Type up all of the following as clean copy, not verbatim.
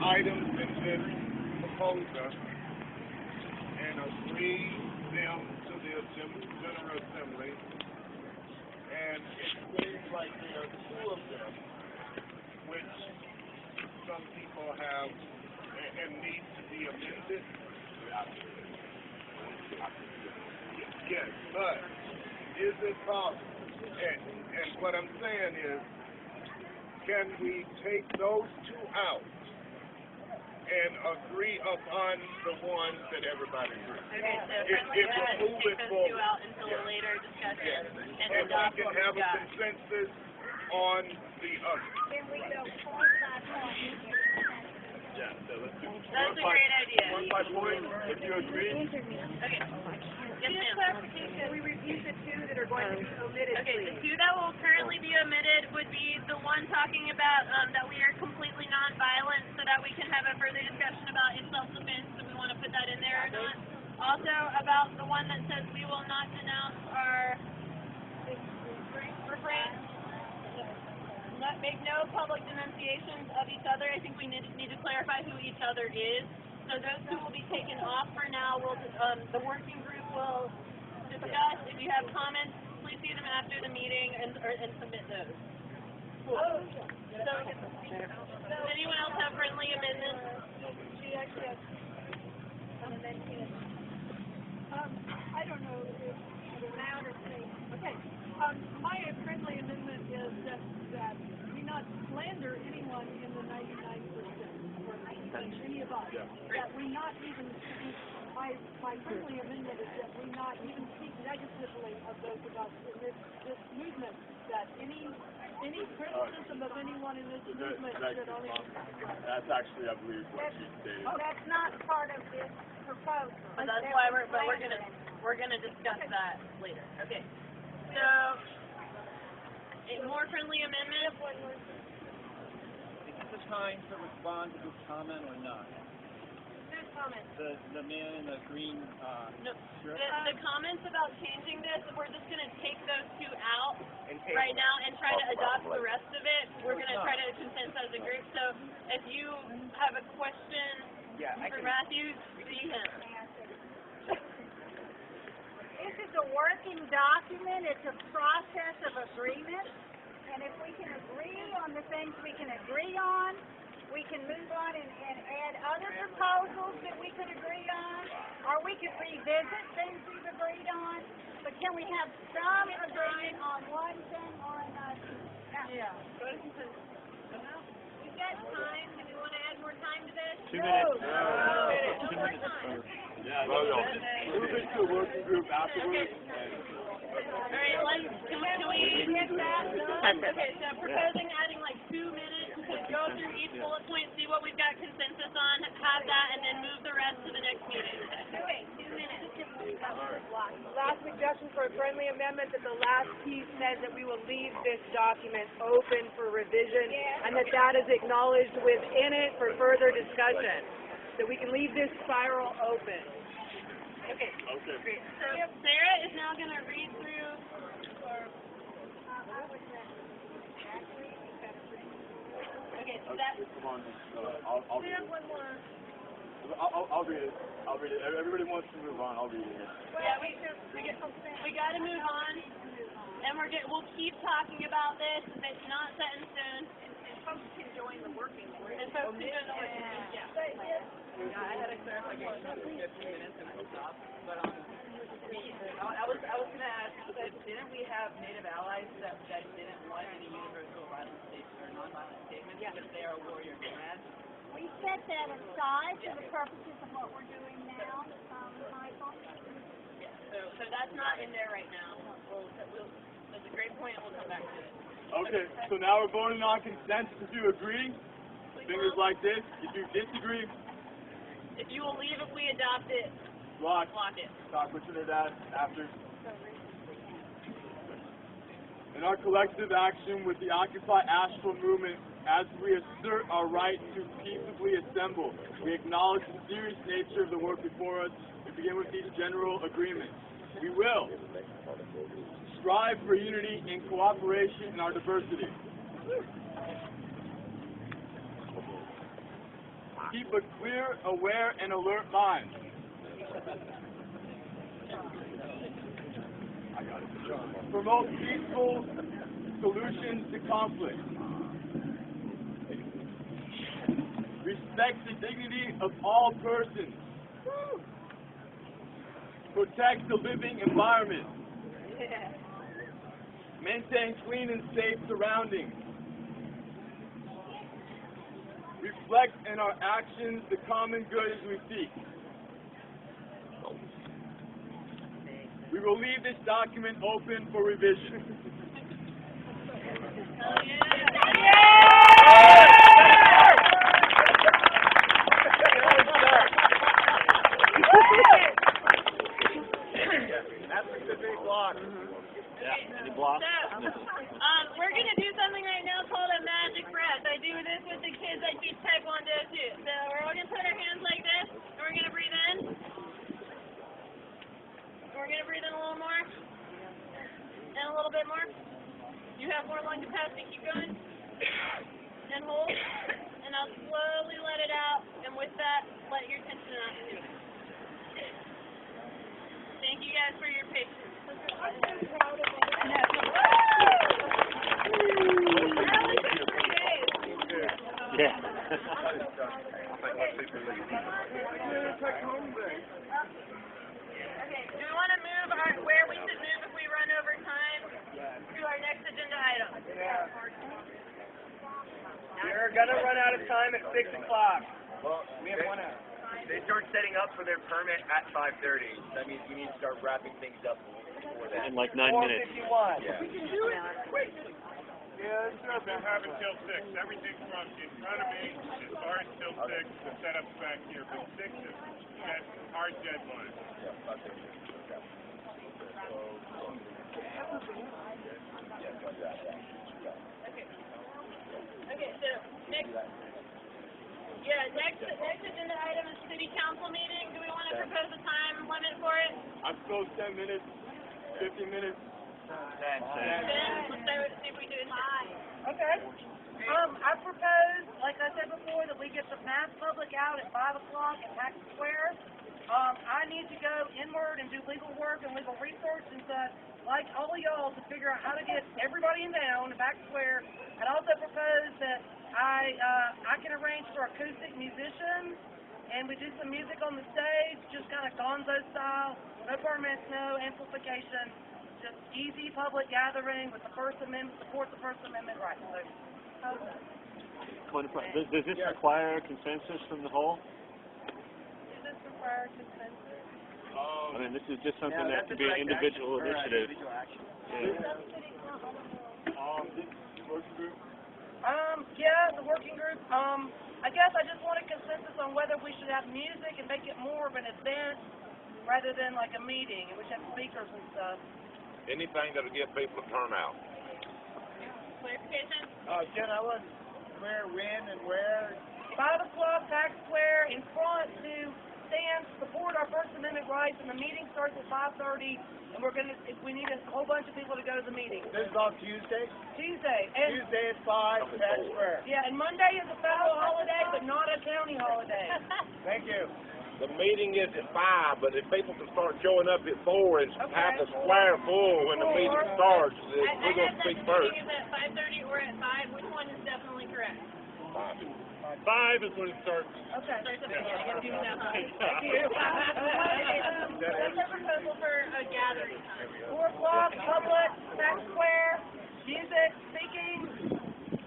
items in this proposal and agree them to the General Assembly. And it seems like there are two of them which some people have and need to be amended. Yes, but is it possible? And what I'm saying is, can we take those two out and agree upon the ones that everybody agrees? Okay, so It will move take it those forward. two out until a later discussion. Yes. And And we adopt can what have we've a got. consensus on the other. Can we go point by point? Yeah, so let's do That's a great idea. Point by point, if you agree. Okay. Yes, ma'am. Clarification, we review the two that are going to be omitted, Okay, the please. two that will currently be omitted would be the one talking about that we are completely nonviolent so that we can have a further discussion about if self-defense, so we want to put that in there or not. Also about the one that says we will not denounce our refrain, make no public denunciations of each other. I think we need to clarify who each other is. So those two will be taken off for now. We'll, the working group will discuss. If you have comments, please see them after the meeting and submit those. Cool. So, does anyone else have friendly amendments? She actually has an amendment. I don't know if loud or say. Okay. My friendly amendment is that we not slander anyone in the 99%. Or any of us, that we not even speak, my friendly amendment is that we not even speak negatively of those of us in this movement, that any criticism of anyone in this movement should only be constructive. That's actually, I believe, what she stated. That's not part of this proposal. But that's why we're gonna discuss that later. Okay. So, a more friendly amendment. The time to respond to this comment or not? Whose comment? The man in the green No. shirt? The comments about changing this, we're just going to take those two out right now and try to adopt the rest of it. We're going to try to consent as a group. So if you have a question for Matthew, see him. This is a working document. It's a process of agreement. And if we can agree on the things we can agree on, we can move on and add other proposals that we could agree on, or we could revisit things we've agreed on. But can we have some agreement on one thing or another? Yeah. We've got time. Do we want to add more time to this? 2 minutes. No more time. Yeah, move it to a working group afterwards. All right, can we get that done? Okay, so proposing adding like 2 minutes to go through each bullet point, see what we've got consensus on, have that, and then move the rest to the next meeting. Okay, 2 minutes. Last suggestion for a friendly amendment, that the last piece says that we will leave this document open for revision, and that is acknowledged within it for further discussion. So we can leave this spiral open. Okay. Okay. Great. So Sarah is now going to read through. Okay, so that. Come on, I'll read it. One more. I'll read it. I'll read it. Everybody wants to move on. I'll read it. Yeah, we got to move on, and we'll keep talking about this. It's not set in stone. And folks can join the working group. And folks can join the working group. Yeah. I had a clarification for 15 minutes and we'll stop. But I was gonna ask, didn't we have Native allies that didn't want any universal violence statements or nonviolent statements because they are warrior nomads? We set that aside for the purposes of what we're doing now, Michael. Yeah. So that's not in there right now. That's a great point, and we'll come back to it. Okay, so now we're voting on consensus to agree. Fingers like this. If you disagree, if you will leave if we adopt it, block it. Talk with Trinidad after. In our collective action with the Occupy Asheville movement, as we assert our right to peaceably assemble, we acknowledge the serious nature of the work before us. We begin with these general agreements. We will strive for unity and cooperation in our diversity. Keep a clear, aware, and alert mind. Promote peaceful solutions to conflict. Respect the dignity of all persons. Protect the living environment. Maintain clean and safe surroundings. Reflect in our actions the common good as we seek. We will leave this document open for revision. We're going to do something right now called a magic breath. I do this with the kids that teach Taekwondo too. So we're all going to put our hands like this, and we're going to breathe in. We're going to breathe in a little more, and a little bit more. You have more lung capacity. Keep going. And hold. And I'll slowly let it out, and with that, let your tension out. Thank you guys for your patience. I'm so proud of you. Yeah. Okay, do we want to move where we should move if we run over time to our next agenda item? We're gonna run out of time at 6 o'clock. Well, We have 1 hour. they start setting up for their permit at 5:30. That means we need to start wrapping things up before that. In like 9 minutes. 4:51. Yeah. Yeah, sure. They have until 6. Everything from in front of me is ours till 6. The setup's back here, but 6 is our deadline. Okay, so next agenda item is city council meeting. Do we want to propose a time limit for it? I suppose 10 minutes, 15 minutes. 10. Let's see if we do it. 5. Okay. I propose, like I said before, that we get the mass public out at 5 o'clock at Pax Square. I need to go inward and do legal work and legal research and such, like all of y'all, to figure out how to get everybody in town to Pax Square. And also propose that I can arrange for acoustic musicians, and we do some music on the stage, just kind of gonzo style, no permits, no amplification, just easy public gathering with the First Amendment, support the First Amendment rights. So, how's that? Does this require consensus from the whole? Does this require consensus? I mean, this is just something that could be an individual initiative. Working group. Yeah, the working group. I guess I just want a consensus on whether we should have music and make it more of an event rather than like a meeting, and we should have speakers and stuff. Anything that'll get people to turn out. Clarification? Jen, I was clear when and where. 5 o'clock, Pax Square, in front to stand, support our First Amendment rights, and the meeting starts at 5:30, and we need a whole bunch of people to go to the meeting. This is on Tuesday? Tuesday. And Tuesday at 5, Pax Square. yeah, and Monday is a federal holiday, but not a county holiday. Thank you. The meeting is at 5, but if people can start showing up at 4 and Okay. half a square full when the meeting starts, we're I going to have that speak the first. meeting is at 5:30 or at 5. Which one is definitely correct? 5 is when it starts. Okay. Starts at the beginning. I'm doing that one. Thank you. What's our proposal for a gathering time? 4 o'clock, public, Pax Square, music, speaking,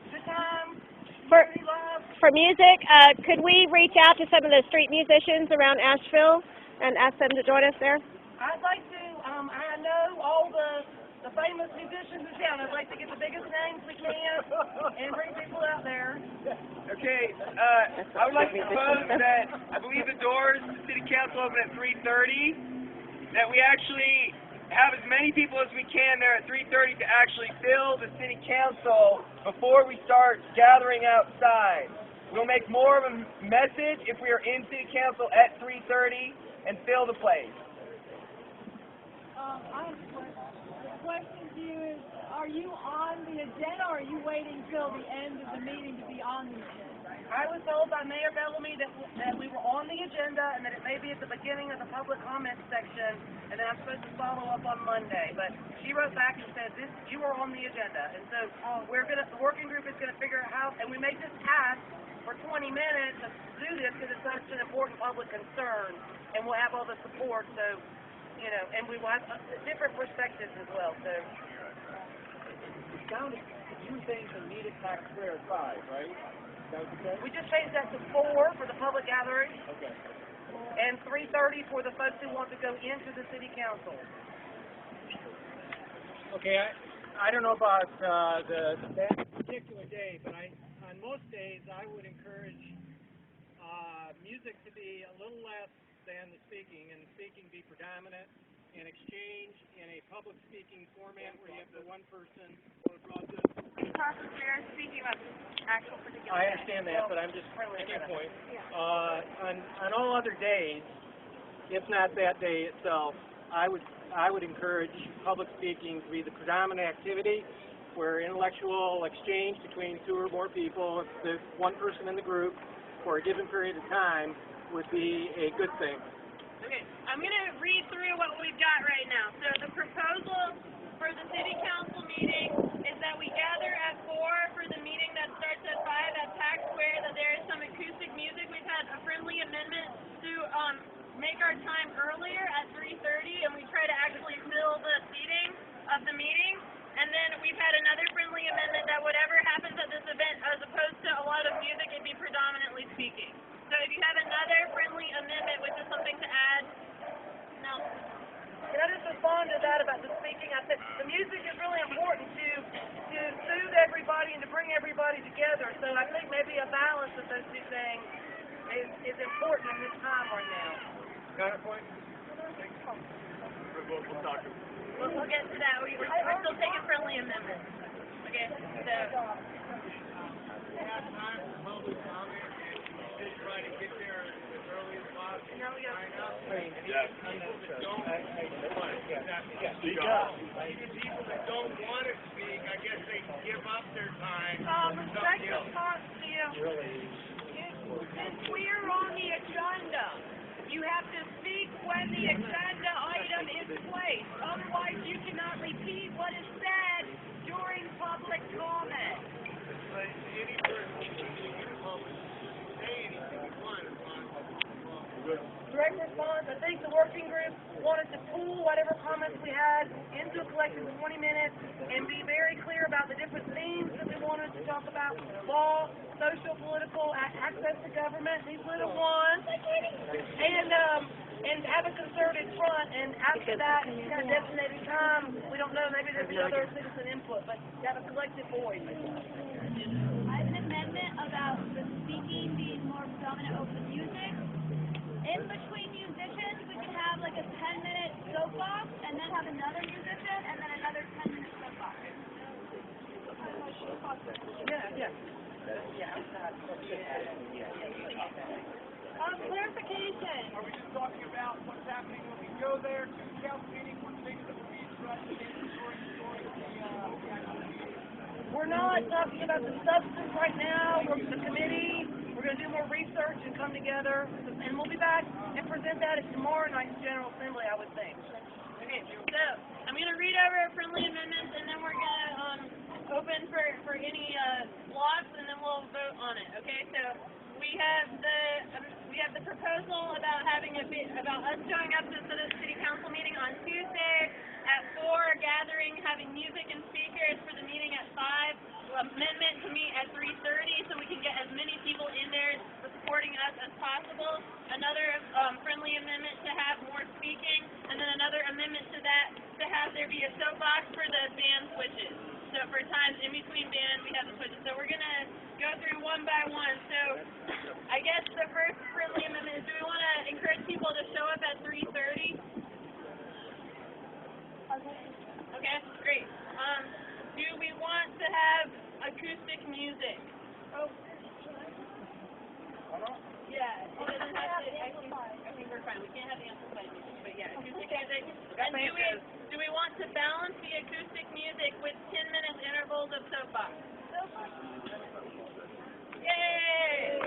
good time, community love. For music, could we reach out to some of the street musicians around Asheville and ask them to join us there? I'd like to, I know all the famous musicians in town. I'd like to get the biggest names we can and bring people out there. Okay, I would like to propose that I believe the doors to City Council open at 3:30, that we actually have as many people as we can there at 3:30 to actually fill the City Council before we start gathering outside. We'll make more of a message if we are in City Council at 3:30 and fill the place. I have a question. The question, do are you on the agenda, or are you waiting till the end of the meeting to be on the agenda? I was told by Mayor Bellamy that we were on the agenda and that it may be at the beginning of the public comment section, and then I'm supposed to follow up on Monday. But she wrote back and said, you are on the agenda. And so the working group is gonna figure out how, and we may just ask for 20 minutes to do this because it's such an important public concern, and we'll have all the support, so, you know, and we will have different perspectives as well, so. It sounded, you were saying to meet at Tax Square at 5, right? We just changed that to 4 for the public gathering. Okay. And 3:30 for the folks who want to go into the city council. Okay, I don't know about that particular day, but on most days I would encourage music to be a little less than the speaking, and the speaking be predominant, and exchange in a public speaking format where you have the one person or process. Speaking about actual particular. I understand that, but I'm just making a point. On all other days, if not that day itself, I would encourage public speaking to be the predominant activity, where intellectual exchange between 2 or more people, if there's one person in the group for a given period of time, would be a good thing. Okay, I'm going to read through what we've got right now. So the proposal for the city council meeting is that we gather at 4 for the meeting that starts at 5 at Tax Square, that there is some acoustic music. We've had a friendly amendment to make our time earlier at 3:30, and we try to actually fill the seating of the meeting. And then we've had another friendly amendment that whatever happens at this event, as opposed to a lot of music, it'd be predominantly speaking. So if you have another friendly amendment, which is something to add, no. Can I just respond to that about the speaking? I said the music is really important to soothe everybody and to bring everybody together. So I think maybe a balance of those two things is important in this time right now. Counterpoint? We'll get to that. We're still taking friendly amendments. Okay, so. Try to get there as early as possible. No, we got People that don't want to speak, I guess they give up their time. Respect response to you. Since we're on the agenda, you have to speak when the agenda item is placed. Otherwise, you cannot repeat what is said during public comment. But any person can say anything you want. Direct response, I think the working group wanted to pool whatever comments we had into a collective of 20 minutes and be very clear about the different themes that we wanted to talk about: law, social, political, access to government, these little ones, and have a concerted front. And after that, kind of designated time, we don't know, maybe there'll be other citizen input, but have a collective voice. I have an amendment about the speaking being more predominant over the music. In between musicians, we can have like a 10-minute soapbox, and then have another musician, and then another 10-minute soapbox. Clarification. Are we just talking about what's happening when we go there to the council meeting, what things that will be addressed during We're not talking about the substance right now. We're the committee. We're going to do more research and come together, and we'll be back and present that at tomorrow night's General Assembly, I would think. Okay, so I'm going to read over our friendly amendments, and then we're going to open for any blocks, and then we'll vote on it. Okay, so we have the proposal about about us showing up to the city council meeting on Tuesday at 4, gathering, having music and speakers for the meeting at 5. Amendment to meet at 3:30 so we can get as many people in there supporting us as possible. Another friendly amendment to have more speaking, and then another amendment to that to have there be a soapbox for the band switches. So for times in between bands, we have the switches. So we're gonna go through one by one. So I guess the first friendly amendment is: do we want to encourage people to show up at 3:30? Okay, great. Do we want to have acoustic music? Yeah, it doesn't have to, I think we're fine. We can't have the amplified music, but yeah, acoustic music. And do we want to balance the acoustic music with 10-minute intervals of soapbox? Yay!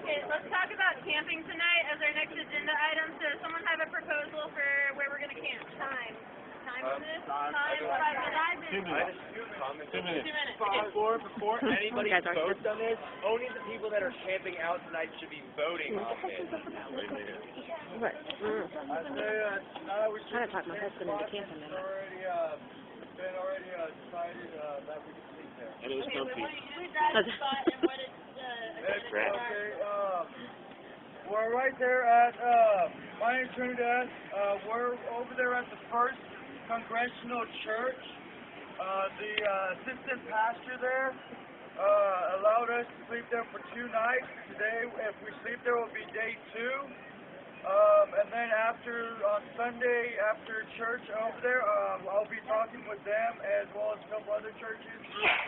Okay, let's talk about camping tonight as our next agenda item. So, someone have a proposal for where we're going to camp? Time for this? Time? 2 minutes. 2 minutes. 2 minutes. Before anybody votes on this, only the people that are camping out tonight should be voting on this. What? I was trying to talk my husband into camping. already decided that we could sleep there. And it was comfy. Who's that spot and what is We're right there at Minor Trinidad. We're over there at the First Congregational Church. The assistant pastor there allowed us to sleep there for 2 nights. Today, if we sleep there, will be day 2. And then on Sunday, after church over there, I'll be talking with them as well as a couple other churches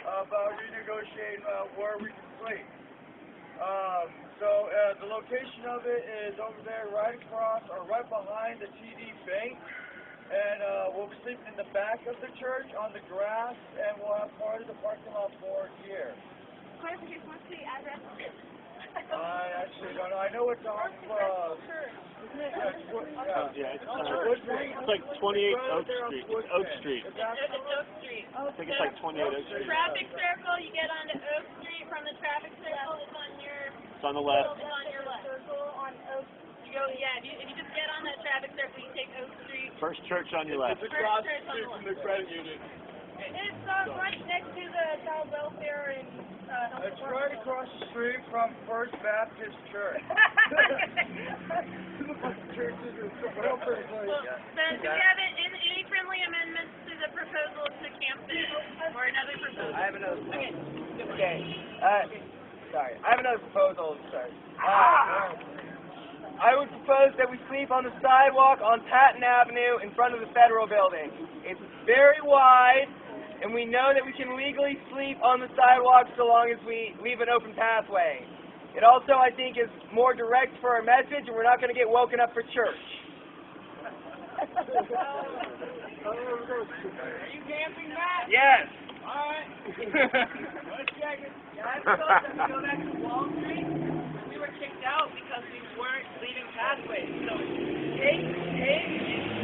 about renegotiating where we can sleep. So the location of it is over there right across or right behind the TD Bank. And we'll be sleeping in the back of the church on the grass, and we'll have part of the parking lot for here. Clarification, what's the address? I actually don't know. I know it's off, it's like 28 Oak Street. It's Oak Street. It's Oak Street. I think it's like 28 Oak Street. Traffic circle, you get onto Oak Street. From the traffic circle, it's on your... It's on the left. It's on your left. Circle on Oak Street. You go, yeah, if you just get on that traffic circle, you take Oak Street. First church on your left. It's across the street from the credit union. It's right next to the child welfare and... It's right across the street from First Baptist Church. So, do we have any friendly amendments to the proposal to camp there? Or another proposal? I have another proposal. Okay. Sorry. I have another proposal. Sorry. I would propose that we sleep on the sidewalk on Patton Avenue in front of the Federal Building. It's very wide, and we know that we can legally sleep on the sidewalk so long as we leave an open pathway. It also, I think, is more direct for our message, and we're not going to get woken up for church. Are you camping, Matt? Yes. All right. Let's check it. Yeah, I suppose that we go back to Wall Street. We were kicked out because we weren't leaving pathways. So they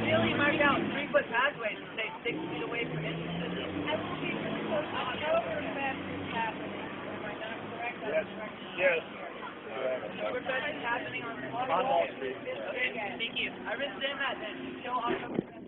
really marked out 3-foot pathways to stay 6 feet away from entrances. I will be really close to Oktoberfest is happening. Am I not correct? Yes. Oktoberfest is happening on Wall Street. Okay, thank you. I rescind that then. Until Oktoberfest.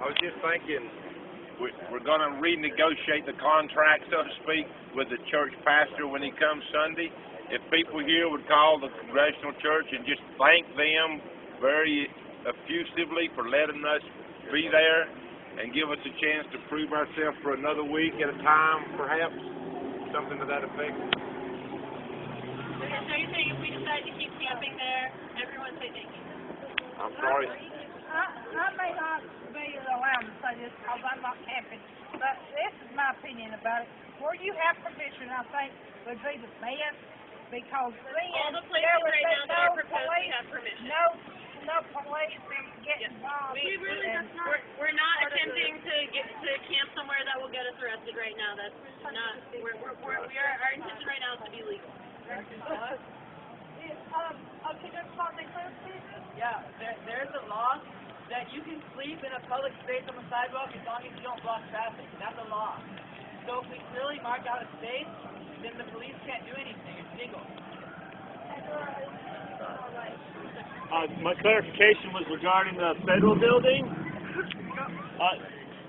I was just thinking, we're going to renegotiate the contract, so to speak, with the church pastor when he comes Sunday. If people here would call the Congregational Church and just thank them very effusively for letting us be there and give us a chance to prove ourselves for another week at a time, perhaps, something to that effect. Okay, so you're saying if we decide to keep camping there, everyone say thank you? I'm sorry. I may not be around to say this because I'm not camping. But this is my opinion about it. Where you have permission, I think, would be the best because then All the places right now that are proposed have permission. No police get involved. We're not attempting to camp somewhere that will get us arrested right now. That's not. Our intention right now is to be legal. Okay, that's all they said. Yeah, there's a law that you can sleep in a public space on the sidewalk as long as you don't block traffic. That's a law. So if we clearly mark out a space, then the police can't do anything. It's legal. My clarification was regarding the federal building.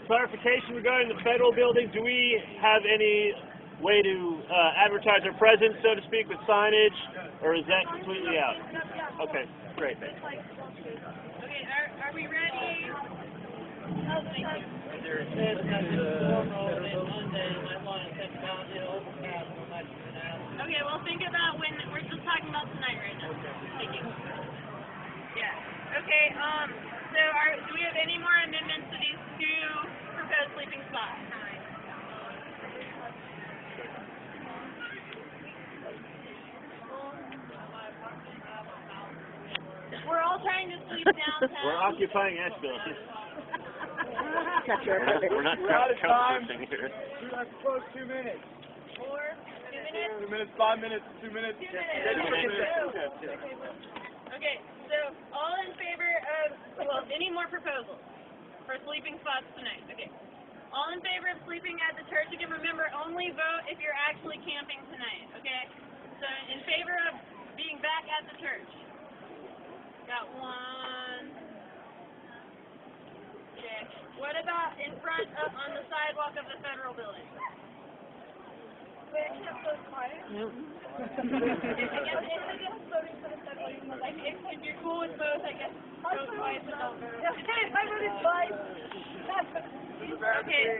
Clarification regarding the federal building. Do we have any way to advertise our presence, so to speak, with signage, or is that completely out? Okay, great. Okay, are we ready? Okay, well think about when we're just talking about tonight right now. Thank you. Yeah. Okay, so do we have any more amendments to these two proposed sleeping spots? We're all trying to sleep downtown. We're occupying Asheville. We're not couchsurfing here. I suppose 2 minutes. 2 minutes? 2 minutes, 5 minutes, 2 minutes. 2 minutes. Okay, so all in favor of, any more proposals for sleeping spots tonight? Okay. All in favor of sleeping at the church? Again, remember, only vote if you're actually camping tonight, okay? So in favor of being back at the church? Got one. Okay. What about in front of, on the sidewalk of the federal building? They can't so quiet. If you're cool with both, I guess both quiet and don't vote. Okay,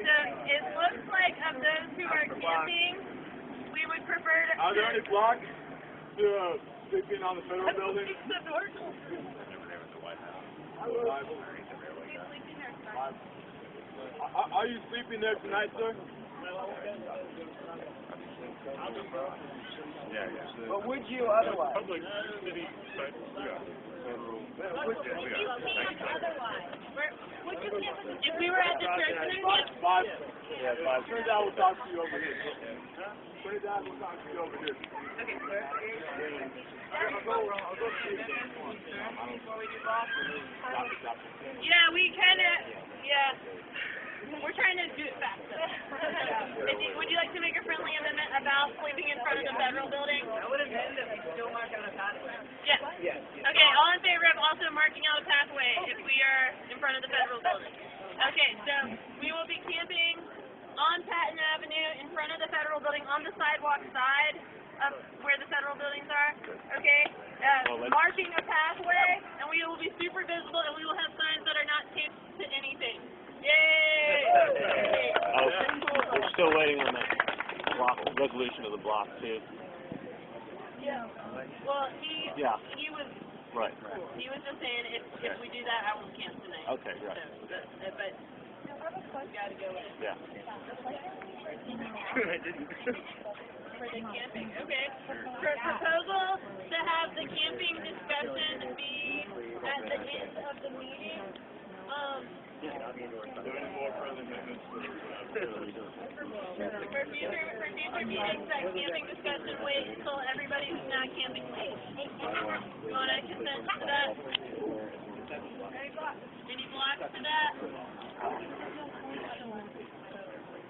so it looks like of those who are camping, we would prefer to... Are there any blocks to sleeping on the federal building? Are you sleeping there tonight, sir? Yeah. But would you otherwise? Public city site, If we were at the church, then we'd Turns out we'll talk to you over here. Turns out we'll talk to you over here. Okay, sir. I'll go see you. Yeah, we kind of, we're trying to do it fast. Would you like to make a friendly amendment about sleeping in front of the federal building? I would amend that we still mark out a pathway. Yes. Okay, all in favor of also marking out a pathway if we are in front of the federal building? Okay, so we will be camping on Patton Avenue in front of the federal building on the sidewalk side of where the federal buildings are. Okay, marking a pathway, and we will be super visible, and we will have signs that are not taped to anything. Yay! We're still waiting on the block, resolution of the block, too. Yeah. Well, he was Right. He was just saying if we do that, I won't camp tonight. Okay, right. So, but we gotta go with it. Yeah. For the camping, okay. Proposal to have the camping discussion be at the end of the meeting. For future meetings, that camping discussion wait until everybody who's not camping leaves. You want to consent to that? Any blocks to that?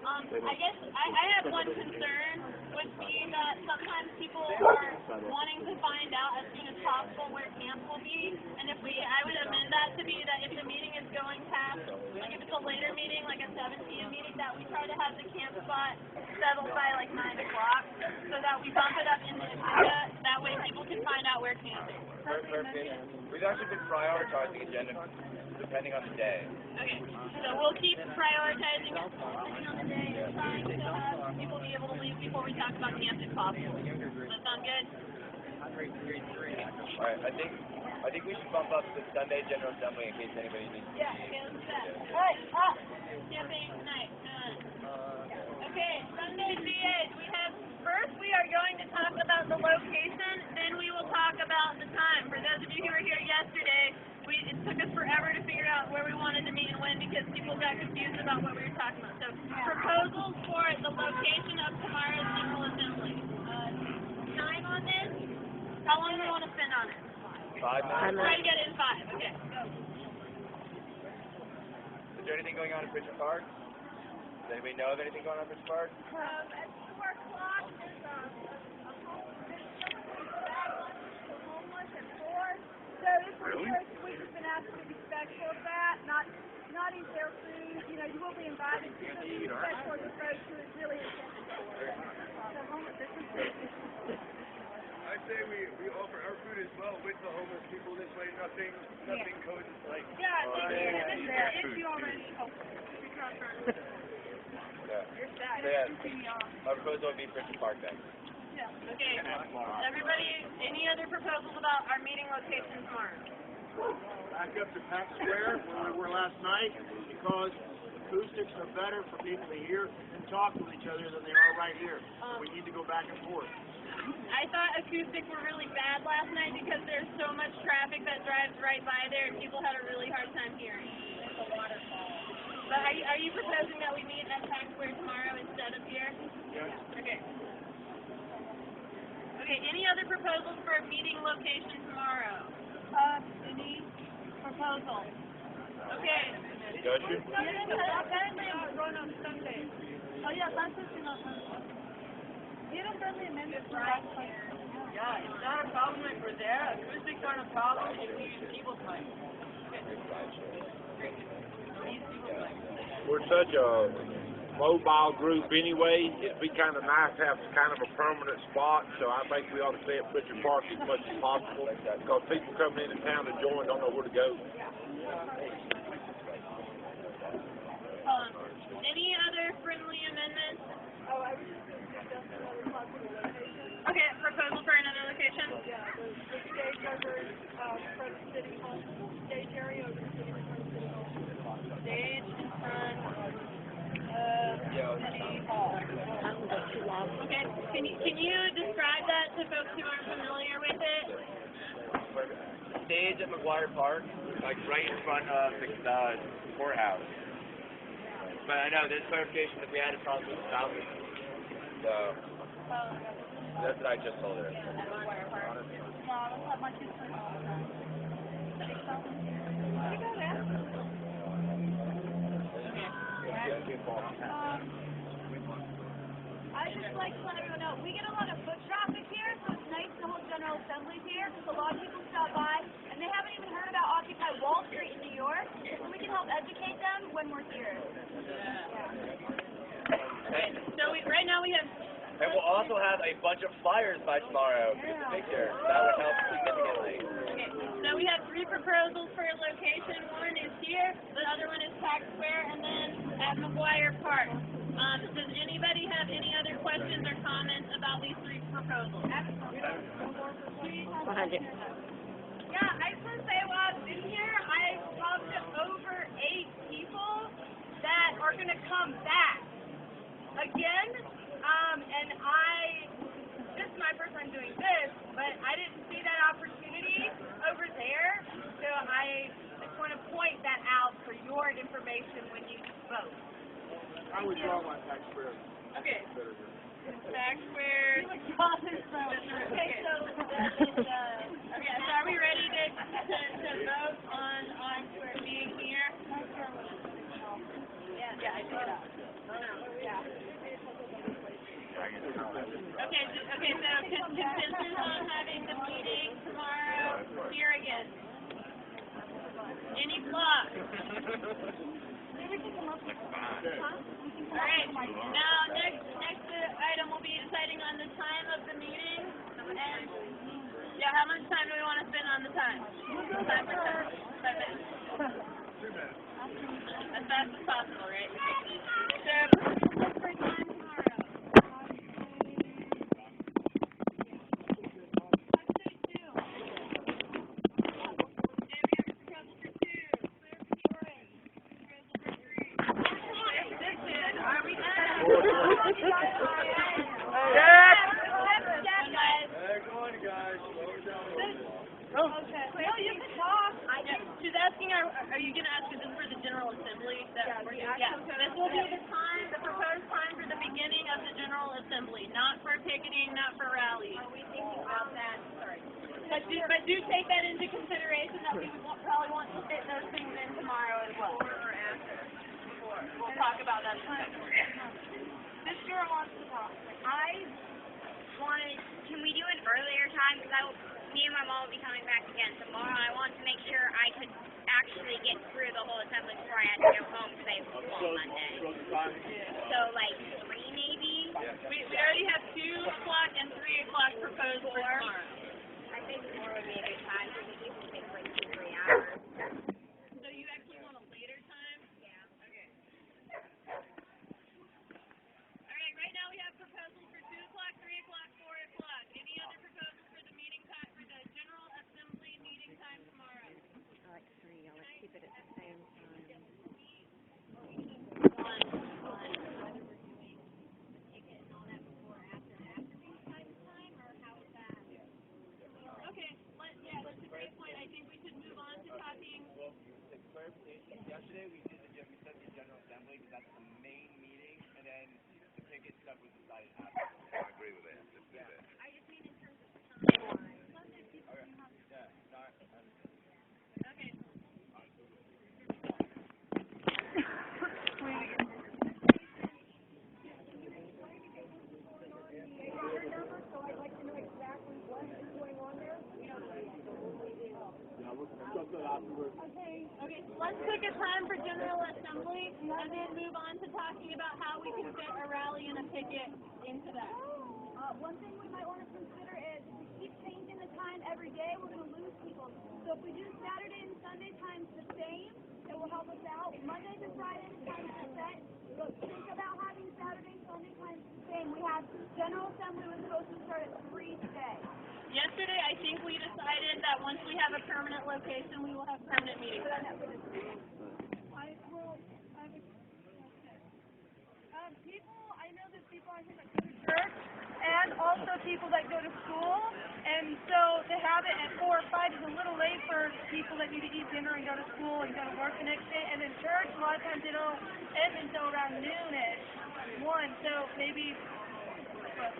I guess I have one concern would be that sometimes people are wanting to find out as soon as possible where camp will be, and I would amend that to be that if the meeting is going past, like if it's a later meeting, like a 7 p.m. meeting, that we try to have the camp spot settled by like 9 o'clock, so that we bump it up in the agenda, that way people can find out where camp is. We've actually been prioritizing agenda depending on the day. Okay, so we'll keep prioritizing it depending on the day, trying to have people be able to leave before we talk about camp if possible. Does that sound good? grade 3. Alright, I think we should bump up the Sunday General Assembly in case anybody needs to. Yeah, okay, let's do that. Alright, campaign night. Okay, Sunday VAs. First we are going to talk about the location, then we will talk about the time. For those of you who were here yesterday, it took us forever to figure out where we wanted to meet and when because people got confused about what we were talking about. So, proposals for the location of tomorrow's General Assembly. Time on this? How long do we want to spend on it? 5 minutes. Try to get it in 5. Okay, go. Is there anything going on at Bridger Park? Does anybody know of anything going on at Bridger Park? At 4 o'clock, there's homeless at 4. So this we've just been asked to be respectful of that, not eat their food. You know, you will be invited to be respectful of the folks who is really intended for. So homeless, this is I say we offer our food as well with the homeless people. This way, nothing goes like. if you already My proposal would be Bridger Park then. Okay, everybody, any other proposals about our meeting location tomorrow? Back up to Pack Square where we were last night because acoustics are better for people to hear and talk to each other than they are right here. We need to go back and forth. I thought acoustics were really bad last night because there's so much traffic that drives right by there and people had a really hard time hearing. It's a waterfall. But are you proposing that we meet at Pack Square tomorrow instead of here? Yes. Okay. Okay, any other proposals for a meeting location tomorrow? Any proposals? Okay. Discussion? apparently run on Sunday. Oh yeah, that's just enough. Even friendly amendments right here. Yeah, it's not a problem if we're there. Acoustics aren't a problem if you use people's mics. We're such a mobile group anyway, it'd be kind of nice to have kind of a permanent spot, so I think we ought to stay at Bridger Park as much as possible, because people coming into town to join don't know where to go. Any other friendly amendments? Oh, I was just going to suggest another possible location. Okay, proposal for another location? Yeah, the stage over from City Hall. Stage area over the City Hall. Stage in front of City Hall. Okay, can you describe that to folks who aren't familiar with it? Stage at McGuire Park, like right in front of the courthouse. But I know there's clarification that we had a problem with the south. So that's what I just told her. I just like to let everyone know, we get a lot of foot traffic here, so it's nice to hold General Assemblies here, because a lot of people stop by, and they haven't even heard about Occupy Wall Street in New York, so we can help educate them when we're here. So right now we have... And we'll also have a bunch of flyers by tomorrow to get the picture. That would help significantly. Okay, so we have 3 proposals for a location. One is here, the other one is Pack Square, and then at McGuire Park. Does anybody have any other questions or comments about these 3 proposals? 100. Yeah, I just want to say while I've been here, I've talked to over 8 people that are going to come back again. And this is my first time doing this, but I didn't see that opportunity over there. So I just want to point that out for your information when you vote. I was wrong on Pack Square. Okay. Pack Square. Okay, so are we ready to vote on being here? Yeah, I think it up. Okay, so consensus on having the meeting tomorrow here again. Any blocks? Alright, now next item will be deciding on the time of the meeting. And yeah, how much time do we want to spend on the time? 5 minutes. 5 minutes. 2 minutes. As fast as possible, right? So, look for time tomorrow. Okay. No, you can talk. She's asking, are you going to ask, is this for the General Assembly? This will be the time, the proposed time for the beginning of the General Assembly, not for picketing, not for rallies. Are we thinking about that? Sorry. But do take that into consideration that we would probably want to fit those things in tomorrow as well. Before or after? Before. We'll talk about that in a second. This girl wants to talk. Can we do an earlier time? Because me and my mom will be coming back again tomorrow. I want to make sure I could actually get through the whole assembly before I had to go home because I have school on Monday. So like 3 maybe? We already have 2 o'clock and 3 o'clock proposed for tomorrow. I think 4 would be a good time because it usually takes like 2-3 hours. So you actually want a later time? Yeah. Okay. Alright, right now we have proposals for 2 o'clock, 3 o'clock, 4 o'clock. Any other proposals for the meeting time, for the General Assembly meeting time tomorrow? I like 3. I like to keep it at the same time. Okay, that's a great point. I think we should move on to talking. Well, the clarification, yesterday we said the General Assembly because that's the main meeting, and then the picket stuff was decided after. I agree with that. Let's do that. I just mean in terms of timeline. Okay. Yeah. Sorry. Okay. Okay, let's pick a time for General Assembly and then move on to talking about how we can fit a rally and a picket into that. One thing we might want to consider is if we keep changing the time every day, we're going to lose people. So if we do Saturday and Sunday times the same, it will help us out. Monday to Friday times are set. So think about having Saturday and Sunday times the same. We have General Assembly was supposed to start at 3 today. Yesterday, I think we decided that once we have a permanent location, we will have permanent meetings. I know there's people on here that go to church and also people that go to school, and so to have it at 4 or 5 is a little late for people that need to eat dinner and go to school and go to work the next day, and then church, a lot of times they don't end until around noon-ish, 1, so maybe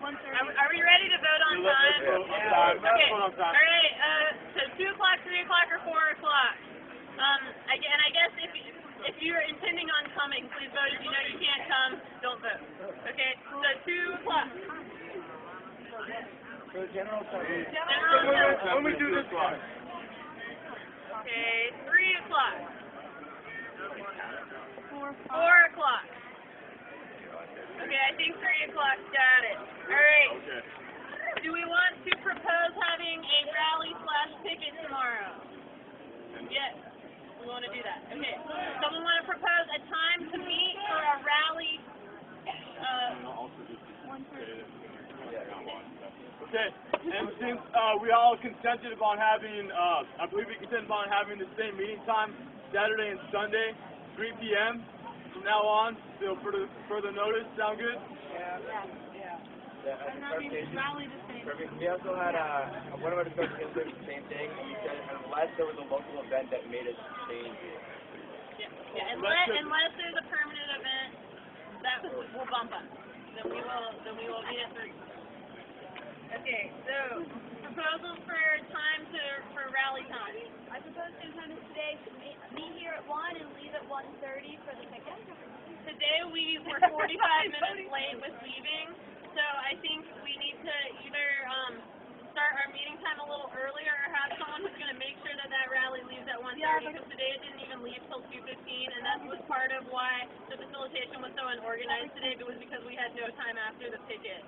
1:30. Are we ready to vote on time? Okay. All right. So 2 o'clock, 3 o'clock, or 4 o'clock. I guess if you're intending on coming, please vote. If you know you can't come, don't vote. Okay. So 2 o'clock. For the General Assembly. General When we do this one. Okay. 3 o'clock. 4 o'clock. Okay, I think 3 o'clock got it. All right. Okay. Do we want to propose having a rally/picket tomorrow? Yes. We want to do that. Okay. Someone want to propose a time to meet for a rally? Okay, and since we all consented upon having, I believe we consented upon having the same meeting time, Saturday and Sunday, 3 p.m. from now on, so further notice, sound good? And that means rally the same. Perfect. We also had one of our discussions yesterday was the same thing, and we said unless there was a local event that made us change it. Yeah, unless there's a permanent event that will bump us, then we will meet at 3. Okay, so proposals for for rally time. I propose sometime today to meet here at 1 and leave at 1:30 for the picket. Today we were 45 minutes late with leaving, so I think we need to either start our meeting time a little earlier or have someone who's going to make sure that rally leaves at 1:30, because today it didn't even leave till 2:15, and that was part of why the facilitation was so unorganized today. It was because we had no time after the picket.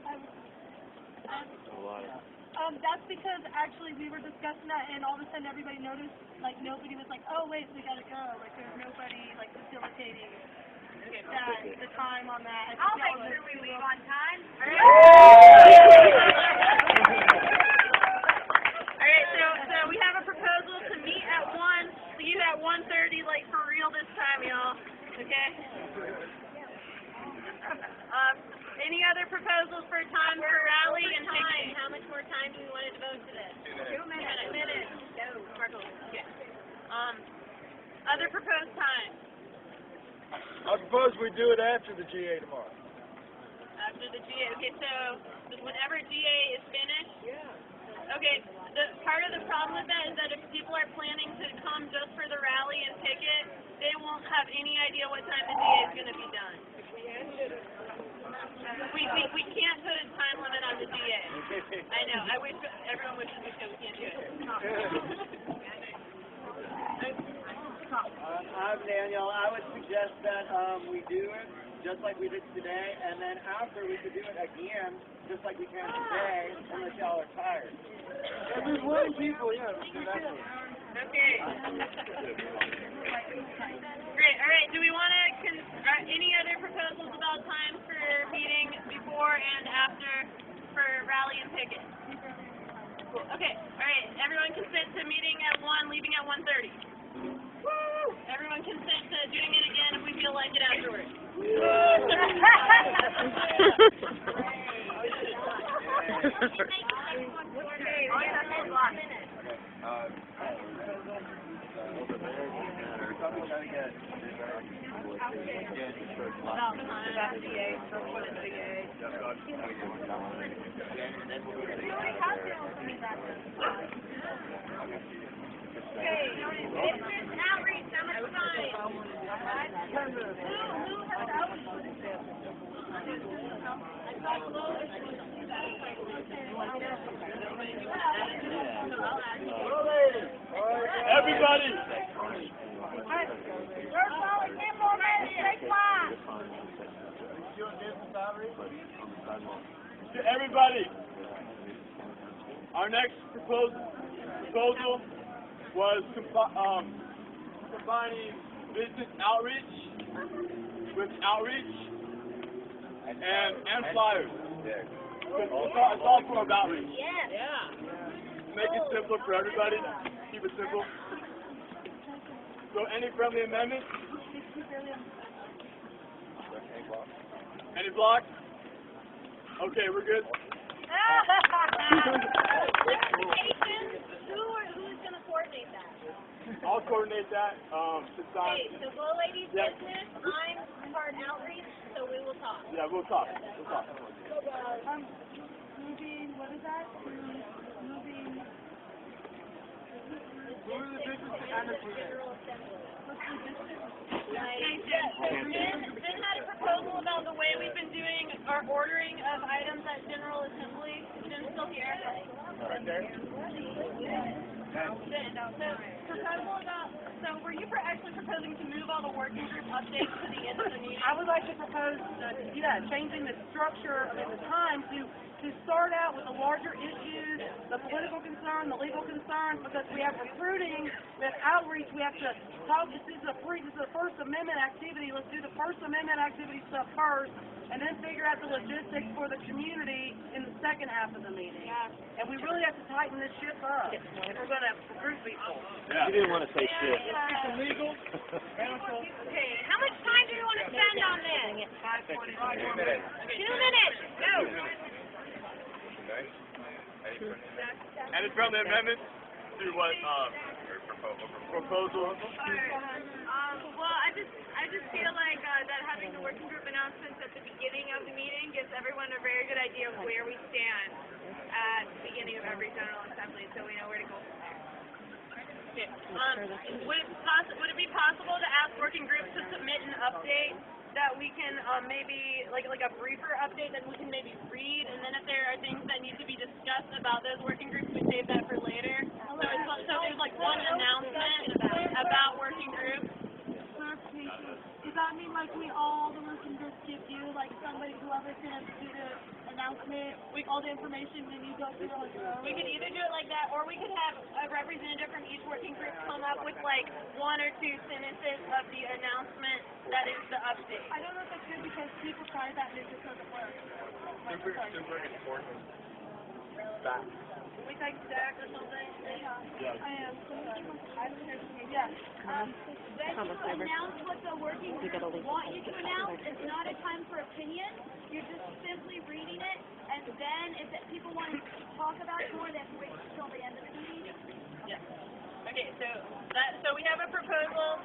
That's because actually we were discussing that, and all of a sudden everybody noticed, like nobody was like, oh wait, we gotta go. Like there's nobody like facilitating the time on that. I'll make sure we leave on time. All right, so we have a proposal to meet at 1, leave at 1:30, like for real this time, y'all. Okay. any other proposals for time for rally and time? How much more time do we want to devote to this? 2 minutes. Go, Marco. Okay. Other proposed time? I suppose we do it after the GA tomorrow. After the GA. Okay, so whenever GA is finished? Yeah. Okay, part of the problem with that is that if people are planning to come just for the rally and picket, they won't have any idea what time the GA is going to be done. We can't put a time limit on the GA. I know. I wish everyone wishes we could. We can't do it. I'm Daniel. I would suggest that we do it just like we did today, and then after we could do it again, just like we can today, unless y'all are tired. Every one people, yeah, let's do that. Okay. Great. All right. Do we want to any other proposals about times for meeting before and after for rally and picket? Okay. All right. Everyone consent to meeting at 1, leaving at 1:30. Woo! Everyone consent to doing it again if we feel like it afterwards. Okay, it's just outreach, how much time? Who has outreach? Everybody! Everybody! Our next proposal was combining business outreach with outreach and flyers. It's all form of outreach. Yeah. Make it simpler for everybody. Keep it simple. So any friendly amendments? Any blocks? Okay, we're good. Who's going to coordinate that? I'll coordinate that. Okay, so Glow Ladies Business, I'm part outreach, so we will talk. Yeah, we'll talk. Moving, what is that? Moving. Moving the business to energy. Ben had a proposal about the way we've been doing our ordering of items at General Assembly. Ben's still here. So were you actually proposing to move all the working group updates to the end of the meeting? I would like to propose, changing the structure of the time to start out with the larger issues, the political concern, the legal concerns, because we have recruiting, we have outreach, we have to talk. This is a First Amendment activity. Let's do the First Amendment activity stuff first, and then figure out the logistics for the community in the second half of the meeting. And we really have to tighten this ship up if we're going to recruit people. Yeah. You didn't want to say shit. Okay, how much time do you want to spend on this? 2 minutes. Go. Any friendly amendments to what proposal? Well, I just feel like that having the working group announcements at the beginning of the meeting gives everyone a very good idea of where we stand at the beginning of every General Assembly, so we know where to go from there. Okay. Would it be possible to ask working groups to submit an update that we can maybe, like a briefer update that we can maybe read, and then if there are things that need to be discussed about those working groups, we save that for later? So there's like one announcement about working groups. Clarification. Does that mean like all the working groups give you, like whoever's going to do the announcement, all the information, and you go through it on your own? We could either do it like that, or we could have a representative from each working group come up with like 1 or 2 sentences of the announcement that is the update. I don't know if that's good because people try that and it just doesn't work. Super important. Can we take stack or something? Yeah. Then you announce what the working group want you to announce. It's not a time for opinion. You're just simply reading it, and then if people want to talk about it more, they have to wait until the end of the meeting. Yeah. Okay, so we have a proposal.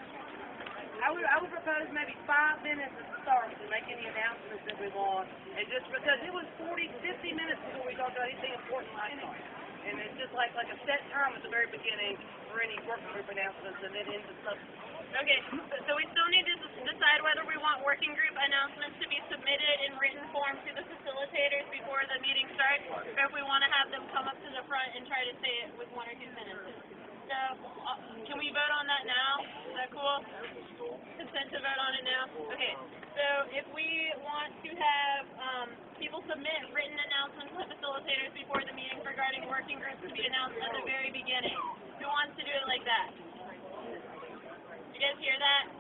I would propose maybe 5 minutes at the start to make any announcements that we want, and just because it was 50 minutes before we talked about anything important last time. And it's just like a set time at the very beginning for any working group announcements, and then into substance. Okay, so we still need to decide whether we want working group announcements to be submitted in written form to the facilitators before the meeting starts, or if we want to have them come up to the front and try to say it with 1 or 2 sentences. So, can we vote on that now? Is that cool? Consent to vote on it now? Okay, so if we want to have people submit written announcements to facilitators before the meeting regarding working groups to be announced at the very beginning, who wants to do it like that? You guys hear that?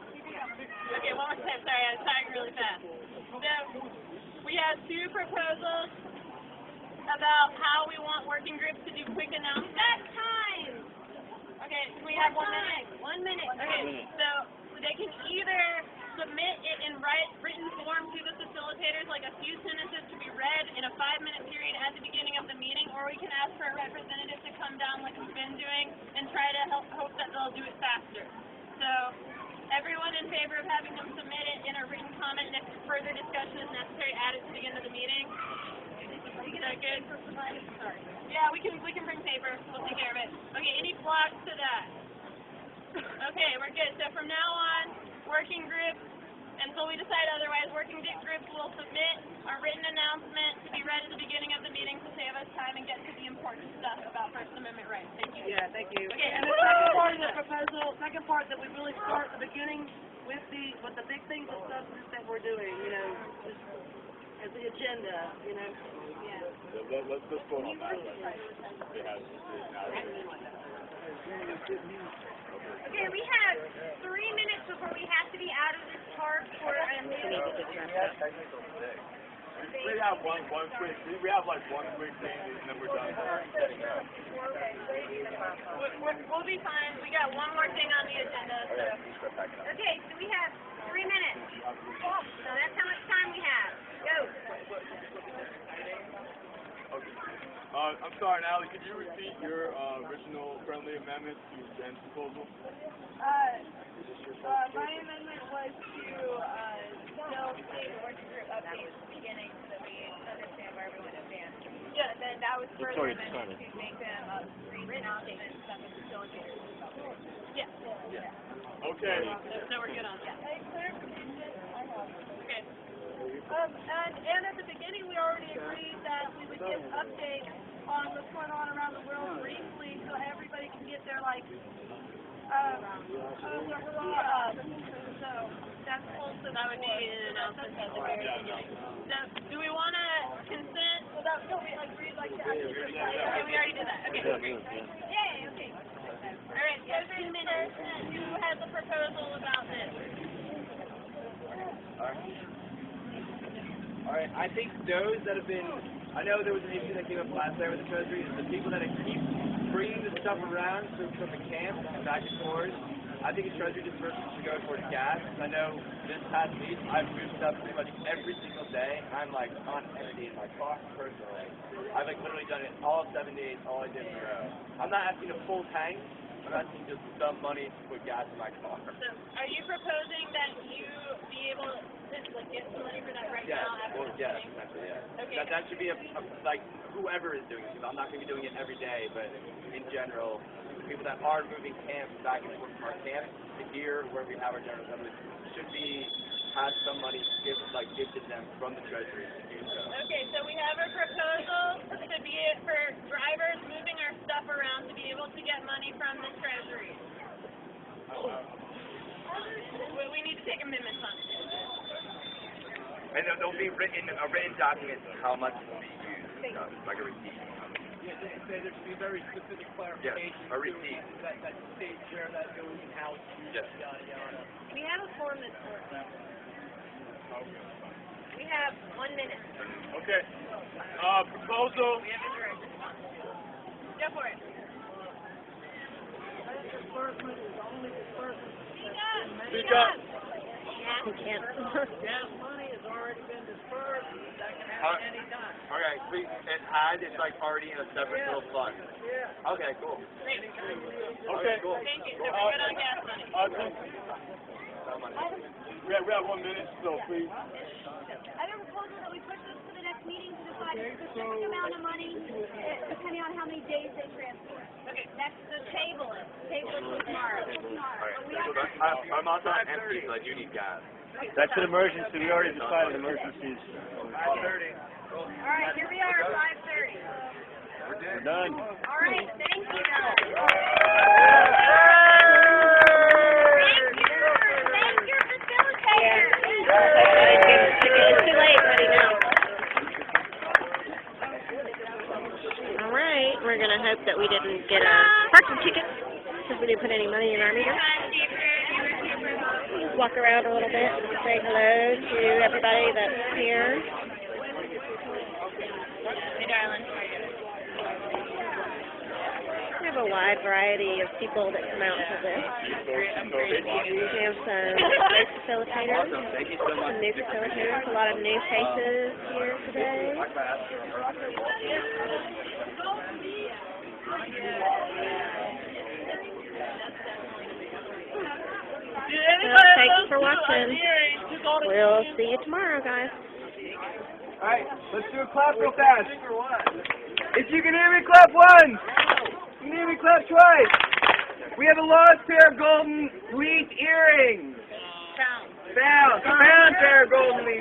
Okay, one more time. Sorry, I was talking really fast. So, we have 2 proposals about how we want working groups to do quick announcements. That's time! Okay, can we have 1 minute? 1 minute. Okay, so they can either submit it in written form to the facilitators, like a few sentences to be read in a 5-minute period at the beginning of the meeting, or we can ask for a representative to come down like we've been doing and try to hope that they'll do it faster. So, everyone in favor of having them submit it in a written comment, and if further discussion is necessary, add it to the end of the meeting? Is that good? Sorry. Yeah, we can bring paper. We'll take care of it. Okay, any blocks to that? Okay, we're good. So from now on, working groups, until we decide otherwise, working groups will submit a written announcement to be read at the beginning of the meeting to save us time and get to the important stuff about First Amendment rights. Thank you. Yeah, thank you. Okay, And the second part of the proposal, second part that we really start at the beginning with the big things of substance that we're doing, just as the agenda, Yeah. Let's vote on that. Okay, we have 3 minutes before we have to be out of this park for a meeting. We have one quick. We have like one quick thing, and then we're done. We'll be fine. We got one more thing on the agenda. So. Okay, so we have 3 minutes. So that's how much time we have. Go. Okay. I'm sorry, Natalie, could you repeat your original friendly amendment to Jen's proposal? My amendment was to still say the working group update at the beginning so that we understand where everyone stands. Yeah, then that was further amended to make them written announcements that the facilitators. Yeah. Okay. So we're good on that. Okay. And at the beginning, we already agreed that we would give updates on what's going on around the world briefly, so everybody can get their hurrah. So that's cool. So that would be an announcement at the very beginning. So do we want to consent? So that's what we agreed like that. Okay, we already did that. Okay. Yay, okay. All right. 15 minutes. Who has a proposal about this? All right, I think those that have been, I know there was an issue that came up last night with the Treasury, is the people that keep bringing the stuff around from the camp and back and forth. I think the Treasury disbursement should go towards gas. I know this past week I've moved stuff pretty much every single day. I'm like on empty in my car personally. I've like literally done it all 7 days, all I did in a row. I'm not asking a full tank. I'm asking just some money to put gas in my car. So are you proposing that you be able to get some money for that right now after the meeting? Essentially, yeah. Okay. That should be like whoever is doing it. I'm not going to be doing it every day, but in general, people that are moving camps back and forth from our camp to here, where we have our General Assembly, should have some money gifted them from the Treasury to do so. Okay, so we have a proposal to be for drivers moving our stuff around to be able to get money from the Treasury. We need to take amendments on it. And there'll be a written document of how much will be used, like a receipt. Yeah, just to say there should be very specific clarification. Yes, a receipt. That states where that goes and how it's used, yada, yada. We have a form that's We have 1 minute. Okay. Proposal. Go for it. Speak up. Gas money has already been dispersed, that can happen anytime. Okay, please, and hide it's like already in a separate little fund. Yeah. Okay, cool. Okay. Cool. Thank you. So we're good on gas money. We have 1 minute, so please. I have a proposal that we push this to the next meeting to decide a specific amount of money, depending on how many days they transport. Okay, that's the table it. Table it till tomorrow. I'm also empty, so I do need gas. That's an emergency. We already decided emergencies. 5:30. All right, here we are, 5:30. We're done. All right, thank you. Thank your facilitator. It's too late, buddy, now. All right, we're going to hope that we didn't get a parking ticket because we didn't put any money in our meter. Just walk around a little bit and say hello to everybody that's here. Hey, darling. We have a wide variety of people that come out to this. We have some great facilitators, Thank you so much. some new facilitators, a lot of new faces here today. Well, thanks for watching. We'll see you tomorrow, guys. Alright, let's do a clap real fast. If you can hear me, clap once. If you can hear me, clap twice. We have a lost pair of golden leaf earrings. Found pair of golden leaf